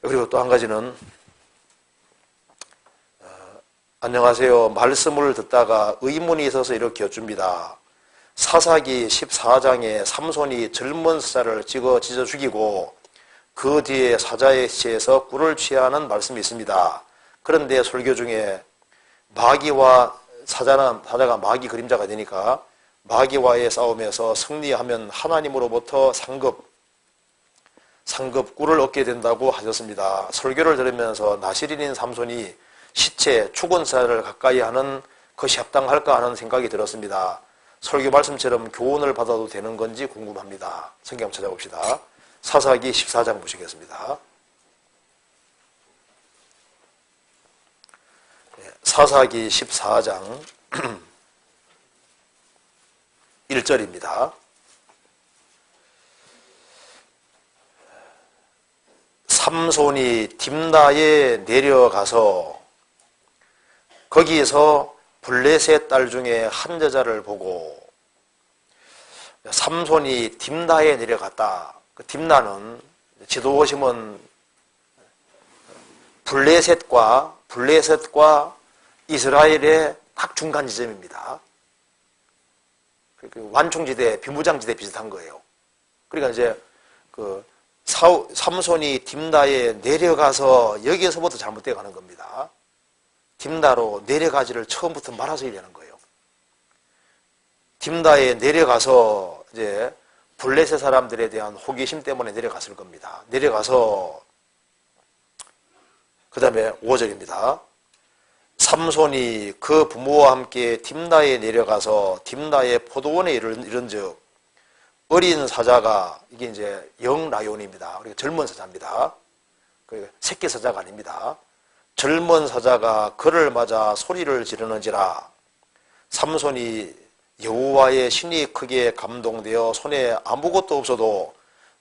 그리고 또 한 가지는 안녕하세요. 말씀을 듣다가 의문이 있어서 이렇게 여쭙니다. 사사기 14장에 삼손이 젊은 사자를 찢어 죽이고 그 뒤에 사자의 시체에서 꿀을 취하는 말씀이 있습니다. 그런데 설교 중에 마귀와 사자가 마귀 그림자가 되니까 마귀와의 싸움에서 승리하면 하나님으로부터 상급 꿀을 얻게 된다고 하셨습니다. 설교를 들으면서 나시린인 삼손이 시체, 죽은 사자를 가까이 하는 것이 합당할까 하는 생각이 들었습니다. 설교 말씀처럼 교훈을 받아도 되는 건지 궁금합니다. 성경 찾아봅시다. 사사기 14장 보시겠습니다. 사사기 14장 1절입니다. 삼손이 딥나에 내려가서 거기에서 블레셋 딸 중에 한 여자를 보고, 삼손이 딥나에 내려갔다. 그 딥나는 지도 보시면 블레셋과 이스라엘의 딱 중간 지점입니다. 완충지대, 비무장지대 비슷한 거예요. 그러니까 이제 삼손이 딥나에 내려가서 여기에서부터 잘못되어 가는 겁니다. 딥나로 내려가지를 처음부터 말아서 얘기하는 거예요. 딥나에 내려가서 이제 블레셋 사람들에 대한 호기심 때문에 내려갔을 겁니다. 내려가서 그 다음에 5절입니다. 삼손이 그 부모와 함께 딥나에 내려가서 딥나의 포도원에 이른즉 어린 사자가, 이게 이제 영라ион입니다. 그러니까 젊은 사자입니다. 새끼 사자가 아닙니다. 젊은 사자가 그를 맞아 소리를 지르는지라 삼손이 여호와의 신이 크게 감동되어 손에 아무것도 없어도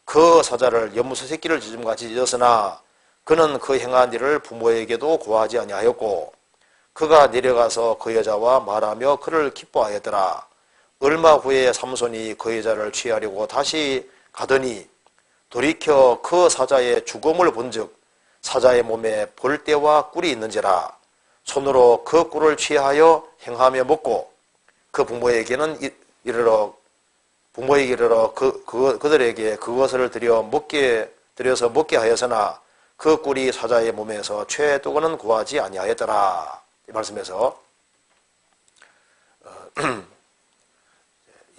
그 사자를 염소 새끼를 찢음같이 찢었으나 그는 그 행한 일을 부모에게도 고하지 아니하였고 그가 내려가서 그 여자와 말하며 그를 기뻐하였더라. 얼마 후에 삼손이 그 여자를 취하려고 다시 가더니 돌이켜 그 사자의 죽음을 본즉 사자의 몸에 볼대와 꿀이 있는지라 손으로 그 꿀을 취하여 행하며 먹고 그 부모에게 이르러 그들에게 그것을 들여서 먹게 하였으나 그 꿀이 사자의 몸에서 최도는 구하지 아니하였더라. 이 말씀에서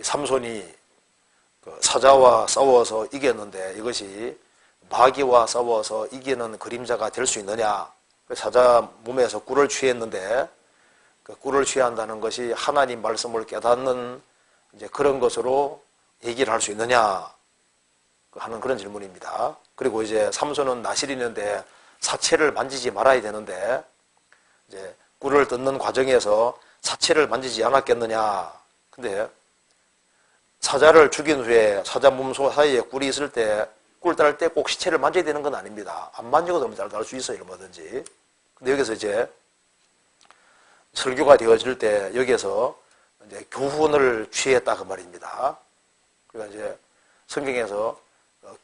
삼손이 사자와 싸워서 이겼는데 이것이 마귀와 싸워서 이기는 그림자가 될 수 있느냐? 사자 몸에서 꿀을 취했는데 그 꿀을 취한다는 것이 하나님 말씀을 깨닫는 이제 그런 것으로 얘기를 할 수 있느냐 하는 그런 질문입니다. 그리고 이제 삼손은 나실인인데 사체를 만지지 말아야 되는데 이제 꿀을 뜯는 과정에서 사체를 만지지 않았겠느냐? 근데 사자를 죽인 후에 사자 몸소 사이에 꿀이 있을 때 꿀 딸 때 꼭 시체를 만져야 되는 건 아닙니다. 안 만지고도 딸 수 있어요, 얼마든지. 근데 여기서 이제 설교가 되어질 때 여기에서 이제 교훈을 취했다 그 말입니다. 그러니까 이제 성경에서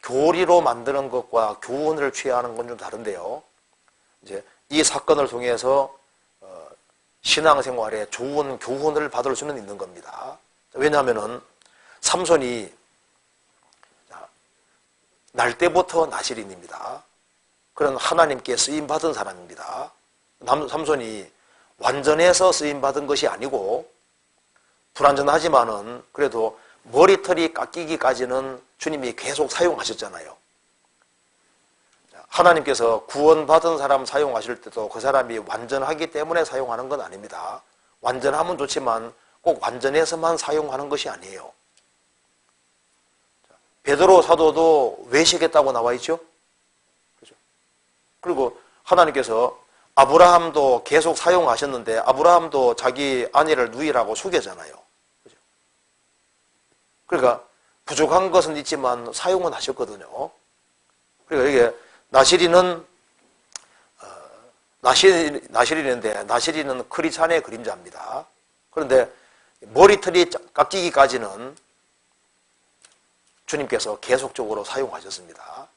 교리로 만드는 것과 교훈을 취하는 건 좀 다른데요. 이제 이 사건을 통해서 신앙생활에 좋은 교훈을 받을 수는 있는 겁니다. 왜냐하면은 삼손이 날 때부터 나실인입니다. 그런 하나님께 쓰임받은 사람입니다. 삼손이 완전해서 쓰임받은 것이 아니고 불완전하지만은 그래도 머리털이 깎이기까지는 주님이 계속 사용하셨잖아요. 하나님께서 구원받은 사람 사용하실 때도 그 사람이 완전하기 때문에 사용하는 건 아닙니다. 완전하면 좋지만 꼭 완전해서만 사용하는 것이 아니에요. 베드로 사도도 외식했다고 나와 있죠? 그죠? 그리고 하나님께서 아브라함도 계속 사용하셨는데 아브라함도 자기 아내를 누이라고 속였잖아요. 그죠? 그러니까 부족한 것은 있지만 사용은 하셨거든요. 그러니까 이게 나실인인데 나실인은 크리스찬의 그림자입니다. 그런데 머리털이 깎이기까지는 주님께서 계속적으로 사용하셨습니다.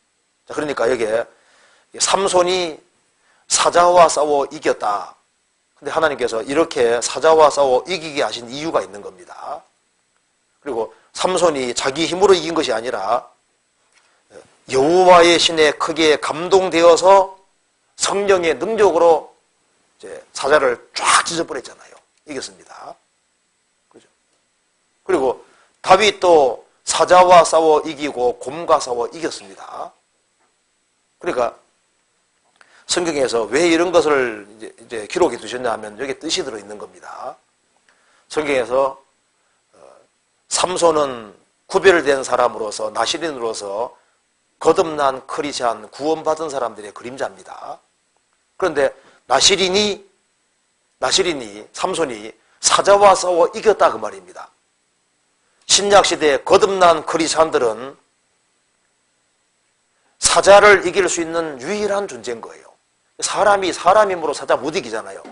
자, 그러니까 여기에 삼손이 사자와 싸워 이겼다. 근데 하나님께서 이렇게 사자와 싸워 이기게 하신 이유가 있는 겁니다. 그리고 삼손이 자기 힘으로 이긴 것이 아니라 여호와의 신에 크게 감동되어서 성령의 능력으로 이제 사자를 쫙 찢어버렸잖아요. 이겼습니다. 그죠? 그리고 다윗도 사자와 싸워 이기고 곰과 싸워 이겼습니다. 그러니까 성경에서 왜 이런 것을 이제 기록해 두셨냐 하면 여기에 뜻이 들어있는 겁니다. 성경에서 삼손은 구별된 사람으로서 나시린으로서 거듭난 크리스찬 구원받은 사람들의 그림자입니다. 그런데 나시린이 삼손이 사자와 싸워 이겼다 그 말입니다. 신약시대에 거듭난 크리스찬들은 사자를 이길 수 있는 유일한 존재인 거예요. 사람이 사람 힘으로 사자 못 이기잖아요.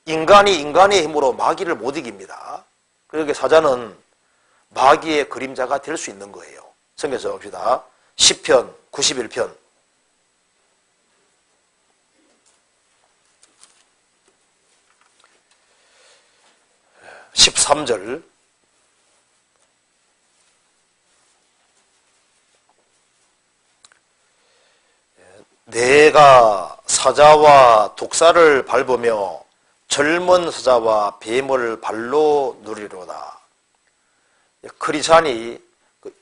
인간이 인간의 힘으로 마귀를 못 이깁니다. 그러니까 사자는 마귀의 그림자가 될 수 있는 거예요. 성경에서 봅시다. 시편 91편 13절 내가 사자와 독사를 밟으며 젊은 사자와 뱀을 발로 누리로다. 크리스찬이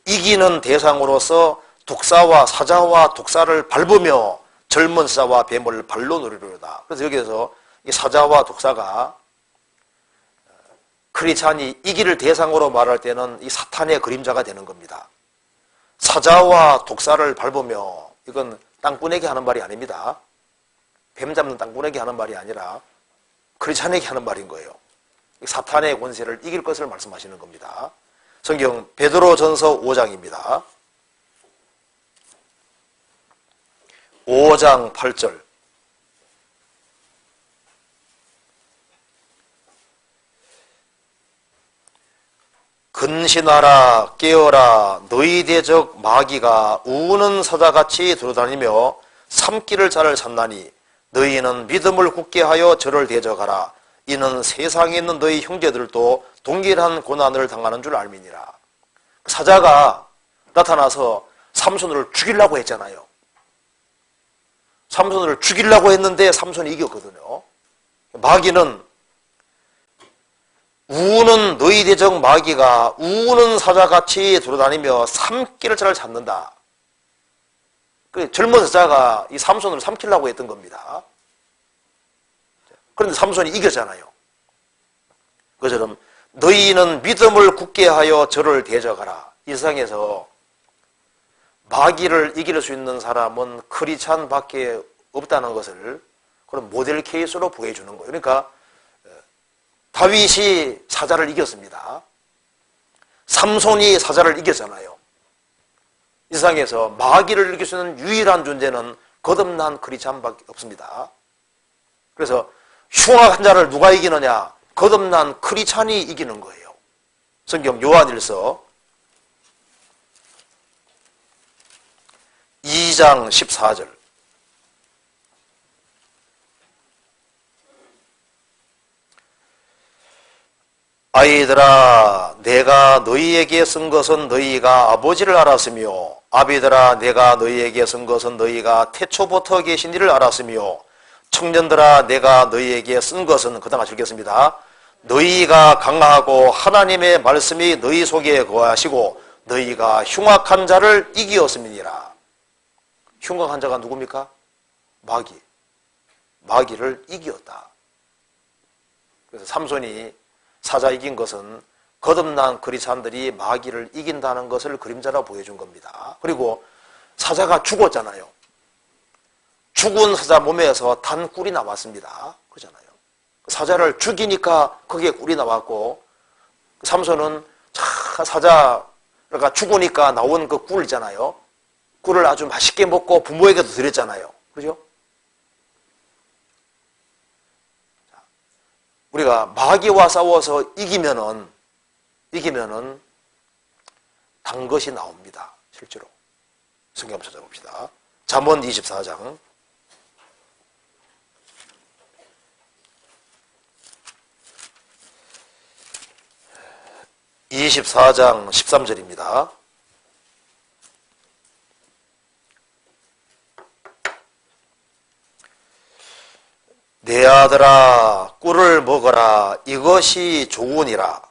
이기는 대상으로서 독사와 사자와 독사를 밟으며 젊은 사자와 뱀을 발로 누리로다. 그래서 여기에서 이 사자와 독사가 크리스찬이 이기를 대상으로 말할 때는 이 사탄의 그림자가 되는 겁니다. 사자와 독사를 밟으며 이건 땅꾼에게 하는 말이 아닙니다. 뱀 잡는 땅꾼에게 하는 말이 아니라 크리스찬에게 하는 말인 거예요. 사탄의 권세를 이길 것을 말씀하시는 겁니다. 성경 베드로전서 5장입니다. 5장 8절 근신하라 깨어라 너희 대적 마귀가 우는 사자같이 돌아다니며 삼키를 자를 찾나니 너희는 믿음을 굳게 하여 저를 대적하라. 이는 세상에 있는 너희 형제들도 동일한 고난을 당하는 줄 알미니라. 사자가 나타나서 삼손을 죽이려고 했잖아요. 삼손을 죽이려고 했는데 삼손이 이겼거든요. 마귀는 우는 너희 대적 마귀가 우는 사자같이 돌아다니며 삼키를 자를 찾는다. 그 젊은 사자가 이 삼손을 삼키려고 했던 겁니다. 그런데 삼손이 이겼잖아요. 그처럼 너희는 믿음을 굳게 하여 저를 대적하라. 이 세상에서 마귀를 이길 수 있는 사람은 크리스찬밖에 없다는 것을 그런 모델 케이스로 보여주는 거예요. 그러니까 다윗이 사자를 이겼습니다. 삼손이 사자를 이겼잖아요. 이 세상에서 마귀를 이길 수 있는 유일한 존재는 거듭난 크리스찬밖에 없습니다. 그래서 흉악한 자를 누가 이기느냐? 거듭난 크리스찬이 이기는 거예요. 성경 요한일서 2장 14절 아이들아 내가 너희에게 쓴 것은 너희가 아버지를 알았으며 아비들아 내가 너희에게 쓴 것은 너희가 태초부터 계신 이를 알았으며 청년들아 내가 너희에게 쓴 것은 그 다음 같이 읽겠습니다. 너희가 강하고 하나님의 말씀이 너희 속에 거하시고 너희가 흉악한 자를 이기었음이니라. 흉악한 자가 누굽니까? 마귀. 마귀를 이기었다. 그래서 삼손이 사자 이긴 것은 거듭난 크리스찬들이 마귀를 이긴다는 것을 그림자로 보여준 겁니다. 그리고 사자가 죽었잖아요. 죽은 사자 몸에서 단 꿀이 나왔습니다. 그러잖아요. 사자를 죽이니까 거기에 꿀이 나왔고 삼손은 사자가 죽으니까 나온 그 꿀 있잖아요. 꿀을 아주 맛있게 먹고 부모에게도 드렸잖아요. 그죠? 우리가 마귀와 싸워서 이기면은 단 것이 나옵니다. 실제로. 성경 한번 찾아봅시다. 잠언 24장 24장 13절입니다. 내 아들아 꿀을 먹어라 이것이 좋으니라.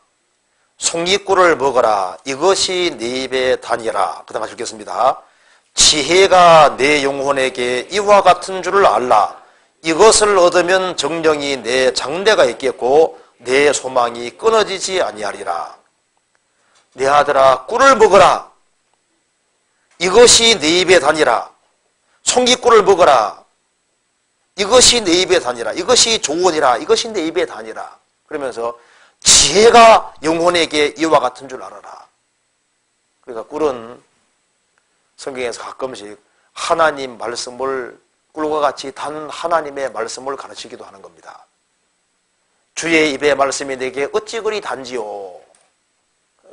송이꿀을 먹어라 이것이 네 입에 다니라. 그 다음 같이 읽겠습니다. 지혜가 내 영혼에게 이와 같은 줄을 알라. 이것을 얻으면 정령이 내 장래가 있겠고 내 소망이 끊어지지 아니하리라. 내 아들아 꿀을 먹어라. 이것이 네 입에 다니라. 송이꿀을 먹어라. 이것이 내 입에 다니라. 이것이 조언이라. 이것이 내 입에 다니라. 그러면서 지혜가 영혼에게 이와 같은 줄 알아라. 그러니까 꿀은 성경에서 가끔씩 하나님 말씀을 꿀과 같이 단 하나님의 말씀을 가르치기도 하는 겁니다. 주의 입의 말씀이 내게 어찌 그리 단지요.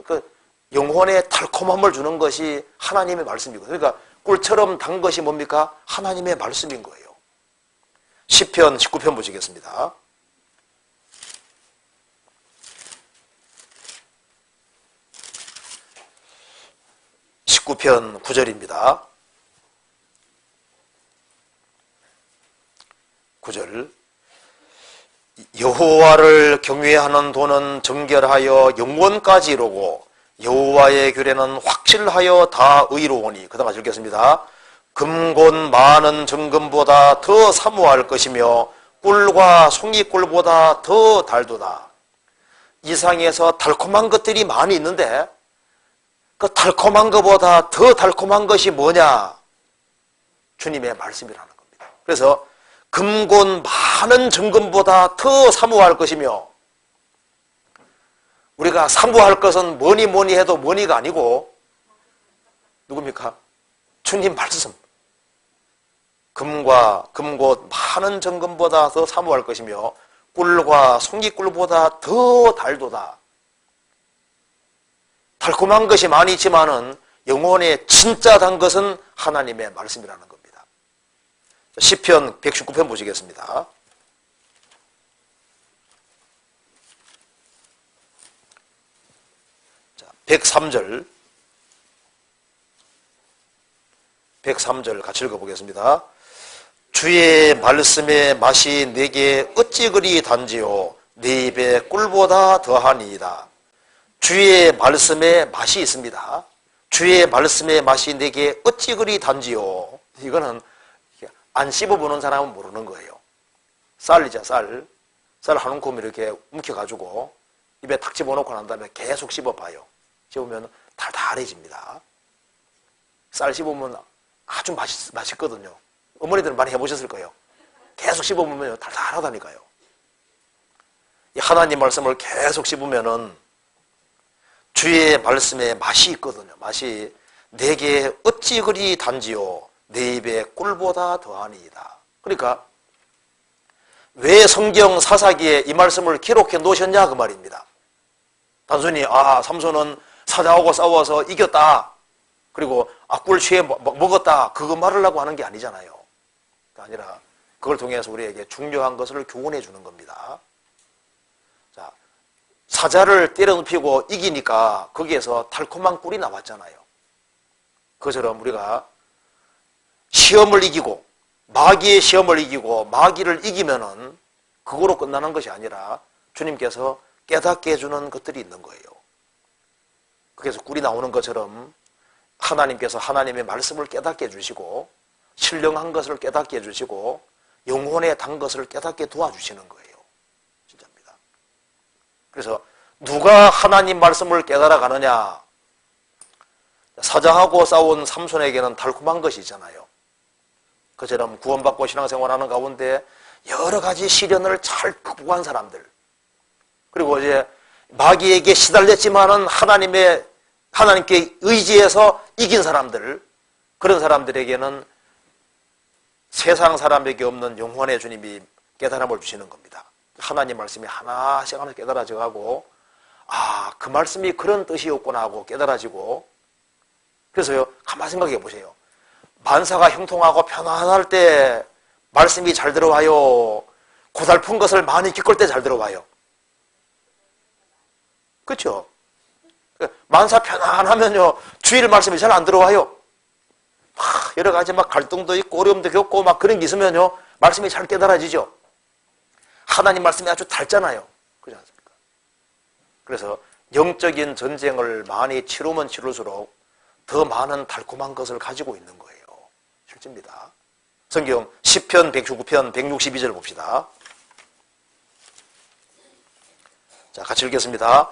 그 영혼의 달콤함을 주는 것이 하나님의 말씀이거든요. 그러니까 꿀처럼 단 것이 뭡니까? 하나님의 말씀인 거예요. 시편 19편 보시겠습니다. (19편) 9절입니다. 9절 여호와를 경외하는 도는 정결하여 영원까지 이루고 여호와의 규례는 확실하여 다 의로우니. 그 다음 읽겠습니다. 금곧 많은 정금보다 더 사모할 것이며 꿀과 송이꿀보다 더 달도다. 이 세상에서 달콤한 것들이 많이 있는데 그 달콤한 것보다 더 달콤한 것이 뭐냐? 주님의 말씀이라는 겁니다. 그래서 금곧 많은 정금보다 더 사모할 것이며, 우리가 사모할 것은 뭐니 해도 뭐니가 아니고 누굽니까? 주님 말씀. 금곧 많은 정금보다 더 사모할 것이며 꿀과 송이꿀보다 더 달도다. 달콤한 것이 많이 있지만은 영혼에 진짜 단 것은 하나님의 말씀이라는 겁니다. 시편 119편 보시겠습니다. 자, 103절 같이 읽어보겠습니다. 주의 말씀의 맛이 내게 어찌 그리 단지요 내 입에 꿀보다 더하니이다. 주의 말씀에 맛이 있습니다. 주의 말씀의 맛이 내게 어찌 그리 단지요. 이거는 안 씹어보는 사람은 모르는 거예요. 쌀이죠, 쌀. 쌀 한 움큼 이렇게 움켜가지고 입에 탁 집어넣고 난 다음에 계속 씹어봐요. 씹으면 달달해집니다. 쌀 씹으면 아주 맛있거든요. 어머니들은 많이 해보셨을 거예요. 계속 씹어보면 달달하다니까요. 이 하나님 말씀을 계속 씹으면은 주의 말씀에 맛이 있거든요. 맛이 내게 어찌 그리 단지요 내 입에 꿀보다 더하니이다. 그러니까 왜 성경 사사기에 이 말씀을 기록해 놓으셨냐 그 말입니다. 단순히 삼손은 사자하고 싸워서 이겼다, 그리고 꿀 취해 먹었다, 그거 말하려고 하는 게 아니잖아요. 아니라 그걸 통해서 우리에게 중요한 것을 교훈해 주는 겁니다. 자, 사자를 때려눕히고 이기니까 거기에서 달콤한 꿀이 나왔잖아요. 그처럼 우리가 시험을 이기고 마귀의 시험을 이기고 마귀를 이기면은 그거로 끝나는 것이 아니라 주님께서 깨닫게 해주는 것들이 있는 거예요. 그래서 꿀이 나오는 것처럼 하나님께서 하나님의 말씀을 깨닫게 해주시고 신령한 것을 깨닫게 해주시고 영혼에 단 것을 깨닫게 도와주시는 거예요. 진짜입니다. 그래서 누가 하나님 말씀을 깨달아 가느냐? 사자하고 싸운 삼손에게는 달콤한 것이 있잖아요. 그처럼 구원받고 신앙생활하는 가운데 여러 가지 시련을 잘 극복한 사람들, 그리고 이제 마귀에게 시달렸지만은 하나님께 의지해서 이긴 사람들, 그런 사람들에게는 세상 사람에게 없는 영혼의 주님이 깨달음을 주시는 겁니다. 하나님 말씀이 하나씩 깨달아져 가고, 그 말씀이 그런 뜻이었구나 하고 깨달아지고. 그래서요, 가만히 생각해 보세요. 만사가 형통하고 편안할 때 말씀이 잘 들어와요? 고달픈 것을 많이 겪을 때 잘 들어와요? 그렇죠? 만사 편안하면요, 주일 말씀이 잘 안 들어와요. 막 여러 가지 막 갈등도 있고 어려움도 겪고 막 그런 게 있으면요, 말씀이 잘 깨달아지죠. 하나님 말씀이 아주 달잖아요. 그렇지 않습니까? 그래서 영적인 전쟁을 많이 치르면 치를수록 더 많은 달콤한 것을 가지고 있는 거예요. 실제입니다. 성경 10편 119편 162절 봅시다. 자, 같이 읽겠습니다.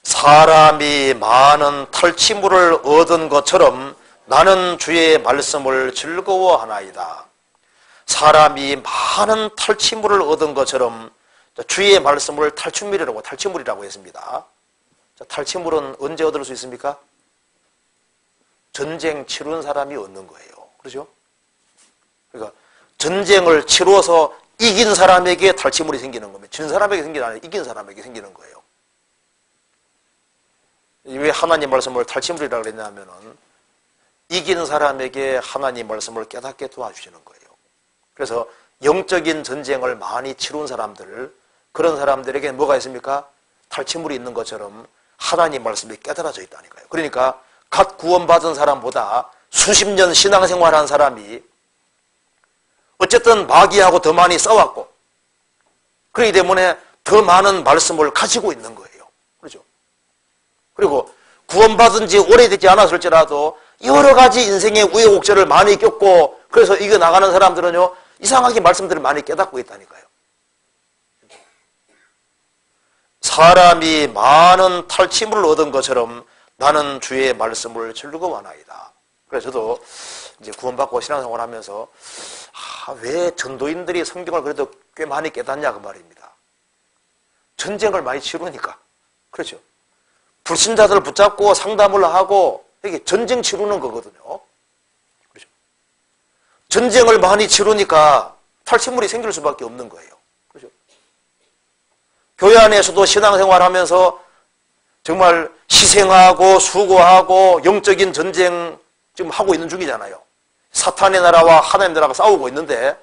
사람이 많은 탈취물을 얻은 것처럼 나는 주의 말씀을 즐거워하나이다. 사람이 많은 탈취물을 얻은 것처럼 주의 말씀을 탈취물이라고 했습니다. 자, 탈취물은 언제 얻을 수 있습니까? 전쟁 치른 사람이 얻는 거예요. 그렇죠? 그러니까 전쟁을 치러서 이긴 사람에게 탈취물이 생기는 겁니다. 진 사람에게 생기는 게 아니라 이긴 사람에게 생기는 거예요. 왜 하나님 말씀을 탈취물이라고 그랬냐면은 이긴 사람에게 하나님 말씀을 깨닫게 도와주시는 거예요. 그래서 영적인 전쟁을 많이 치룬 사람들, 그런 사람들에게 뭐가 있습니까? 탈취물이 있는 것처럼 하나님 말씀이 깨달아져 있다니까요. 그러니까 갓 구원받은 사람보다 수십 년 신앙생활한 사람이 어쨌든 마귀하고 더 많이 싸웠고 그렇기 때문에 더 많은 말씀을 가지고 있는 거예요. 그렇죠? 그리고 구원받은 지 오래되지 않았을지라도 여러 가지 인생의 우여곡절을 많이 겪고 그래서 이겨나가는 사람들은요, 이상하게 말씀들을 많이 깨닫고 있다니까요. 사람이 많은 탈취물을 얻은 것처럼 나는 주의 말씀을 즐거워하나이다. 그래서 저도 이제 구원받고 신앙생활 하면서 왜 전도인들이 성경을 그래도 꽤 많이 깨닫냐 그 말입니다. 전쟁을 많이 치르니까. 그렇죠. 불신자들을 붙잡고 상담을 하고 이게 전쟁 치르는 거거든요. 그렇죠. 전쟁을 많이 치르니까 탈취물이 생길 수밖에 없는 거예요. 그렇죠. 교회 안에서도 신앙생활하면서 정말 희생하고 수고하고 영적인 전쟁 지금 하고 있는 중이잖아요. 사탄의 나라와 하나님의 나라가 싸우고 있는데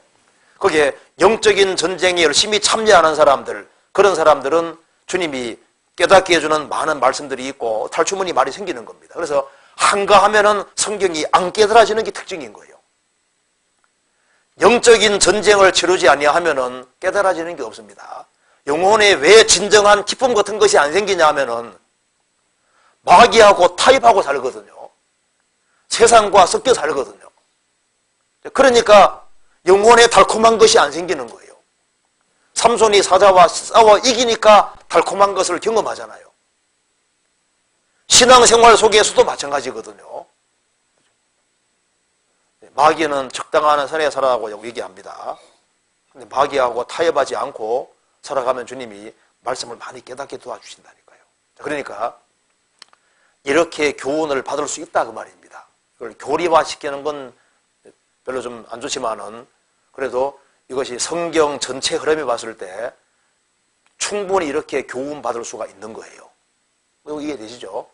거기에 영적인 전쟁에 열심히 참여하는 사람들, 그런 사람들은 주님이 깨닫게 해주는 많은 말씀들이 있고 탈취물이 많이 생기는 겁니다. 그래서 한가하면은 성경이 안 깨달아지는 게 특징인 거예요. 영적인 전쟁을 치르지 아니하면은 깨달아지는 게 없습니다. 영혼에 왜 진정한 기쁨 같은 것이 안 생기냐 하면은 마귀하고 타협하고 살거든요. 세상과 섞여 살거든요. 그러니까 영혼에 달콤한 것이 안 생기는 거예요. 삼손이 사자와 싸워 이기니까 달콤한 것을 경험하잖아요. 신앙생활 속에서도 마찬가지거든요. 마귀는 적당한 선에 살아가고 얘기합니다. 근데 마귀하고 타협하지 않고 살아가면 주님이 말씀을 많이 깨닫게 도와주신다니까요. 그러니까 이렇게 교훈을 받을 수 있다 그 말입니다. 이걸 교리화시키는 건 별로 좀 안 좋지만은 그래도 이것이 성경 전체 흐름에 봤을 때 충분히 이렇게 교훈 받을 수가 있는 거예요. 이거 이해되시죠?